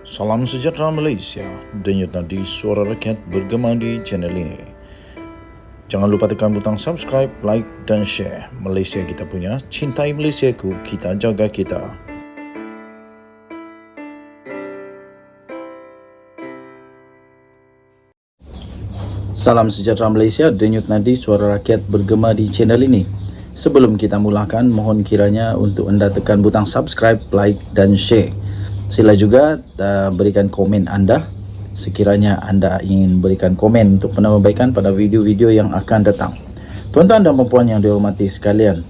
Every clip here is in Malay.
Salam sejahtera Malaysia, denyut nadi suara rakyat bergema di channel ini. Jangan lupa tekan butang subscribe, like dan share. Malaysia kita punya, cintai Malaysiaku, kita jaga kita. Salam sejahtera Malaysia, denyut nadi suara rakyat bergema di channel ini. Sebelum kita mulakan, mohon kiranya untuk anda tekan butang subscribe, like dan share. Sila juga berikan komen anda sekiranya anda ingin berikan komen untuk penambahbaikan pada video-video yang akan datang. Tuan-tuan dan puan yang dihormati sekalian,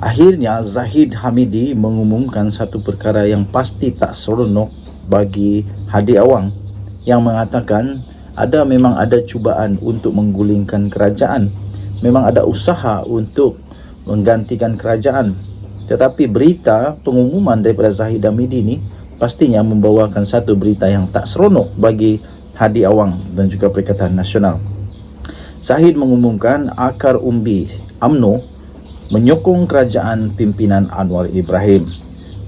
akhirnya Zahid Hamidi mengumumkan satu perkara yang pasti tak seronok bagi Hadi Awang, yang mengatakan memang ada cubaan untuk menggulingkan kerajaan, memang ada usaha untuk menggantikan kerajaan. Tetapi berita pengumuman daripada Zahid Hamidi ini pastinya membawakan satu berita yang tak seronok bagi Hadi Awang dan juga Perikatan Nasional. Zahid mengumumkan akar umbi UMNO menyokong kerajaan pimpinan Anwar Ibrahim.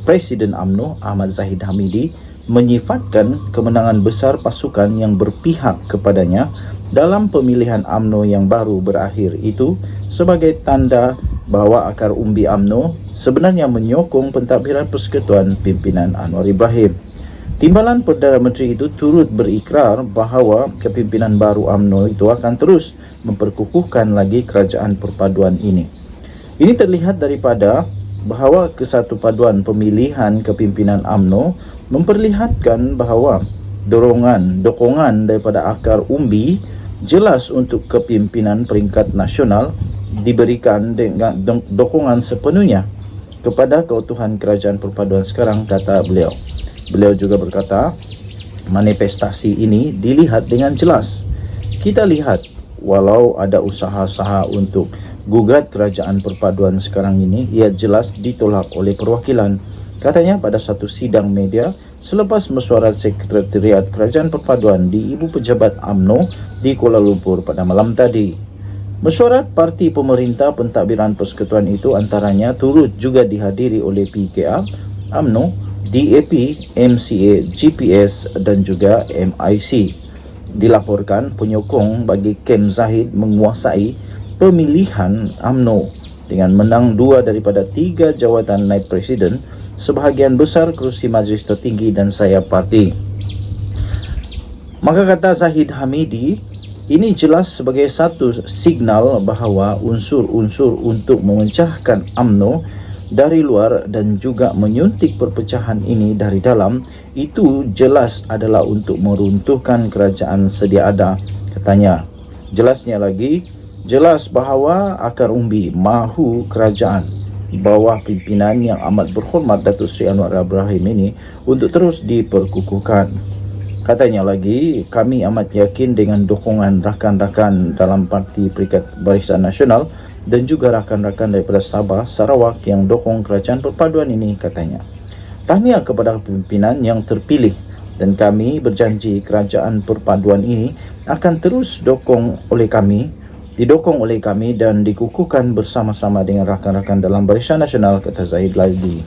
Presiden UMNO Ahmad Zahid Hamidi menyifatkan kemenangan besar pasukan yang berpihak kepadanya dalam pemilihan UMNO yang baru berakhir itu sebagai tanda bahawa akar umbi UMNO sebenarnya menyokong pentadbiran persekutuan pimpinan Anwar Ibrahim. Timbalan Perdana Menteri itu turut berikrar bahawa kepimpinan baru UMNO itu akan terus memperkukuhkan lagi kerajaan perpaduan ini. Ini terlihat daripada bahawa kesatupaduan pemilihan kepimpinan UMNO memperlihatkan bahawa dokongan daripada akar umbi jelas untuk kepimpinan peringkat nasional diberikan dengan dokongan sepenuhnya kepada keutuhan kerajaan perpaduan sekarang, kata beliau. Beliau juga berkata, manifestasi ini dilihat dengan jelas. Kita lihat, walau ada usaha-usaha untuk gugat kerajaan perpaduan sekarang ini, ia jelas ditolak oleh perwakilan. Katanya pada satu sidang media selepas mesyuarat Sekretariat Kerajaan Perpaduan di Ibu Pejabat UMNO di Kuala Lumpur pada malam tadi. Mesyuarat parti pemerintah pentadbiran persekutuan itu antaranya turut juga dihadiri oleh PKR, UMNO, DAP, MCA, GPS dan juga MIC. Dilaporkan penyokong bagi Kem Zahid menguasai pemilihan UMNO dengan menang 2 daripada 3 jawatan naib presiden, sebahagian besar kerusi majlis tertinggi dan sayap parti. Maka kata Zahid Hamidi, ini jelas sebagai satu signal bahawa unsur-unsur untuk memecahkan UMNO dari luar dan juga menyuntik perpecahan ini dari dalam itu jelas adalah untuk meruntuhkan kerajaan sedia ada, katanya. Jelasnya lagi, jelas bahawa akar umbi mahu kerajaan di bawah pimpinan yang amat berhormat Datuk Seri Anwar Ibrahim ini untuk terus diperkukuhkan. Katanya lagi, kami amat yakin dengan dukungan rakan-rakan dalam Parti Perikat Barisan Nasional dan juga rakan-rakan daripada Sabah, Sarawak yang dukung kerajaan perpaduan ini, katanya. Tahniah kepada pimpinan yang terpilih dan kami berjanji kerajaan perpaduan ini akan terus didukung oleh kami dan dikukuhkan bersama-sama dengan rakan-rakan dalam Barisan Nasional, kata Zahid lagi.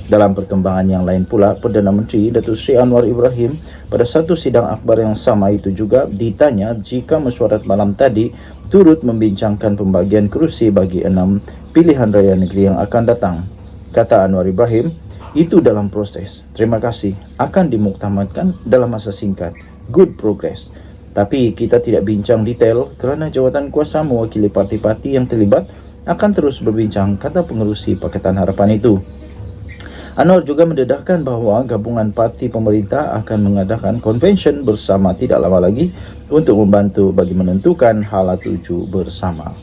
Dalam perkembangan yang lain pula, Perdana Menteri Datuk Seri Anwar Ibrahim pada satu sidang akhbar yang sama itu juga ditanya jika mesyuarat malam tadi turut membincangkan pembagian kerusi bagi 6 pilihan raya negeri yang akan datang. Kata Anwar Ibrahim, itu dalam proses. Terima kasih, akan dimuktamadkan dalam masa singkat. Good progress. Tapi kita tidak bincang detail kerana jawatan kuasa mewakili parti-parti yang terlibat akan terus berbincang, kata pengerusi Pakatan Harapan itu. Anwar juga mendedahkan bahawa gabungan parti pemerintah akan mengadakan konvensyen bersama tidak lama lagi untuk membantu bagi menentukan hala tuju bersama.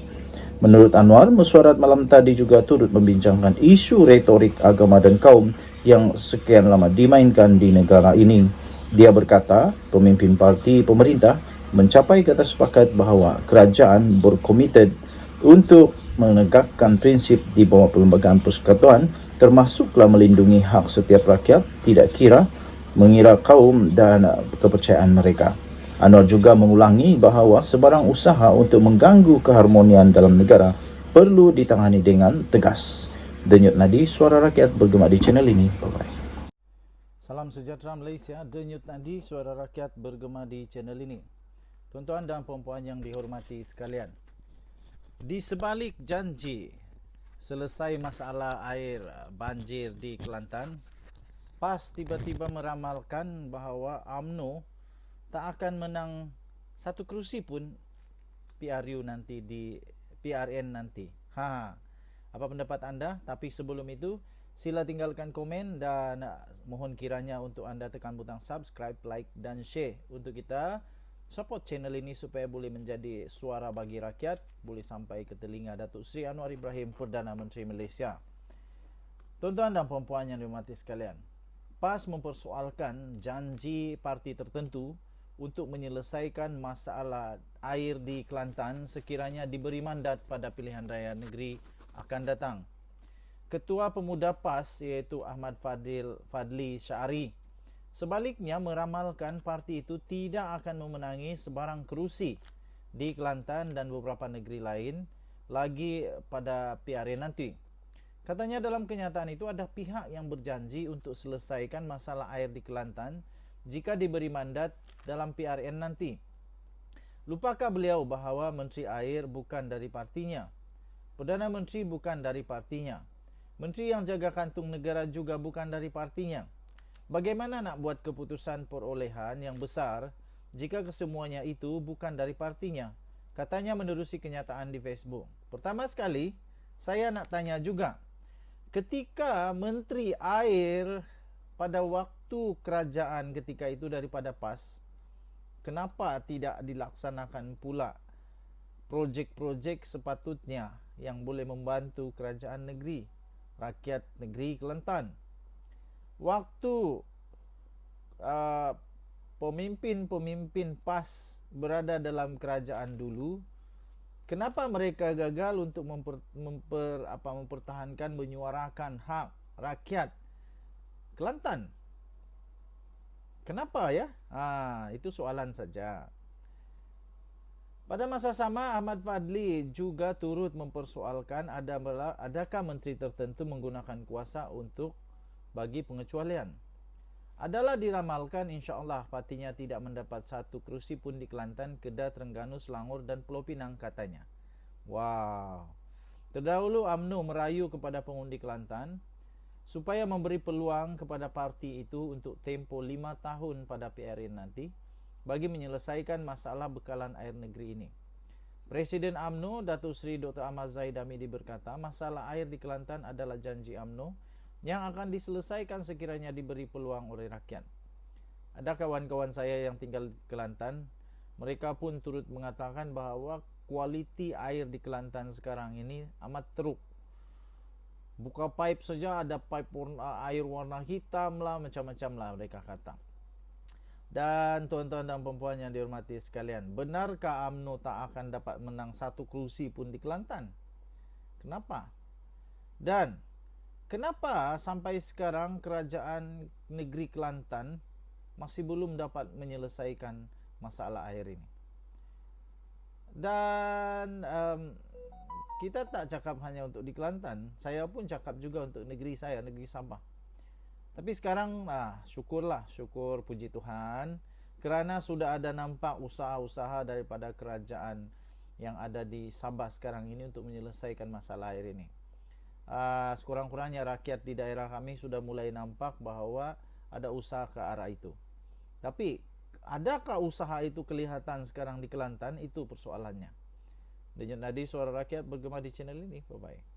Menurut Anwar, mesyuarat malam tadi juga turut membincangkan isu retorik agama dan kaum yang sekian lama dimainkan di negara ini. Dia berkata, pemimpin parti pemerintah mencapai kata sepakat bahawa kerajaan berkomited untuk menegakkan prinsip di bawah perlembagaan persekutuan, termasuklah melindungi hak setiap rakyat, tidak kira mengira kaum dan kepercayaan mereka. Anwar juga mengulangi bahawa sebarang usaha untuk mengganggu keharmonian dalam negara perlu ditangani dengan tegas. Denyut nadi suara rakyat bergema di channel ini. Bye-bye. Salam sejahtera Malaysia, Denyut Nadi, suara rakyat bergema di channel ini. Tuan-tuan dan puan-puan yang dihormati sekalian, di sebalik janji selesai masalah air banjir di Kelantan, PAS tiba-tiba meramalkan bahawa UMNO tak akan menang satu kerusi pun PRU nanti di PRN nanti. Apa pendapat anda? Tapi sebelum itu, sila tinggalkan komen dan mohon kiranya untuk anda tekan butang subscribe, like dan share untuk kita support channel ini supaya boleh menjadi suara bagi rakyat, boleh sampai ke telinga Datuk Seri Anwar Ibrahim, Perdana Menteri Malaysia. Tuan-tuan dan puan-puan yang dihormati sekalian, PAS mempersoalkan janji parti tertentu untuk menyelesaikan masalah air di Kelantan sekiranya diberi mandat pada pilihan raya negeri akan datang. Ketua Pemuda PAS iaitu Ahmad Fadli Syari sebaliknya meramalkan parti itu tidak akan memenangi sebarang kerusi di Kelantan dan beberapa negeri lain lagi pada PRN nanti. Katanya dalam kenyataan itu ada pihak yang berjanji untuk selesaikan masalah air di Kelantan jika diberi mandat dalam PRN nanti. Lupakah beliau bahawa Menteri Air bukan dari partinya? Perdana Menteri bukan dari partinya. Menteri yang jaga kantung negara juga bukan dari partinya. Bagaimana nak buat keputusan perolehan yang besar jika kesemuanya itu bukan dari partinya? Katanya menerusi kenyataan di Facebook. Pertama sekali, saya nak tanya juga, ketika Menteri Air pada waktu kerajaan ketika itu daripada PAS, kenapa tidak dilaksanakan pula projek-projek sepatutnya yang boleh membantu kerajaan negeri, rakyat negeri Kelantan? Waktu pemimpin-pemimpin PAS berada dalam kerajaan dulu, kenapa mereka gagal untuk mempertahankan, menyuarakan hak rakyat Kelantan? Kenapa ya? Itu soalan saja. Pada masa sama, Ahmad Fadli juga turut mempersoalkan adakah menteri tertentu menggunakan kuasa untuk bagi pengecualian. Adalah diramalkan insya-Allah partinya tidak mendapat satu kerusi pun di Kelantan, Kedah, Terengganu, Selangor dan Pulau Pinang katanya. Wow. Terdahulu UMNO merayu kepada pengundi Kelantan supaya memberi peluang kepada parti itu untuk tempoh 5 tahun pada PRN nanti bagi menyelesaikan masalah bekalan air negeri ini. Presiden UMNO Datuk Seri Dr. Ahmad Zahid Hamidi berkata, masalah air di Kelantan adalah janji UMNO yang akan diselesaikan sekiranya diberi peluang oleh rakyat. Ada kawan-kawan saya yang tinggal di Kelantan, mereka pun turut mengatakan bahawa kualiti air di Kelantan sekarang ini amat teruk. Buka pipe saja ada pipe air warna hitam lah, macam-macam lah mereka kata. Dan tuan-tuan dan perempuan yang dihormati sekalian, benarkah UMNO tak akan dapat menang satu kerusi pun di Kelantan? Kenapa? Dan kenapa sampai sekarang kerajaan negeri Kelantan masih belum dapat menyelesaikan masalah air ini? Dan kita tak cakap hanya untuk di Kelantan, saya pun cakap juga untuk negeri saya, negeri Sabah. Tapi sekarang syukurlah, syukur puji Tuhan, kerana sudah ada nampak usaha-usaha daripada kerajaan yang ada di Sabah sekarang ini untuk menyelesaikan masalah air ini. Sekurang-kurangnya rakyat di daerah kami sudah mulai nampak bahawa ada usaha ke arah itu. Tapi adakah usaha itu kelihatan sekarang di Kelantan? Itu persoalannya. Denyut Nadi, suara rakyat bergema di channel ini. Bye-bye.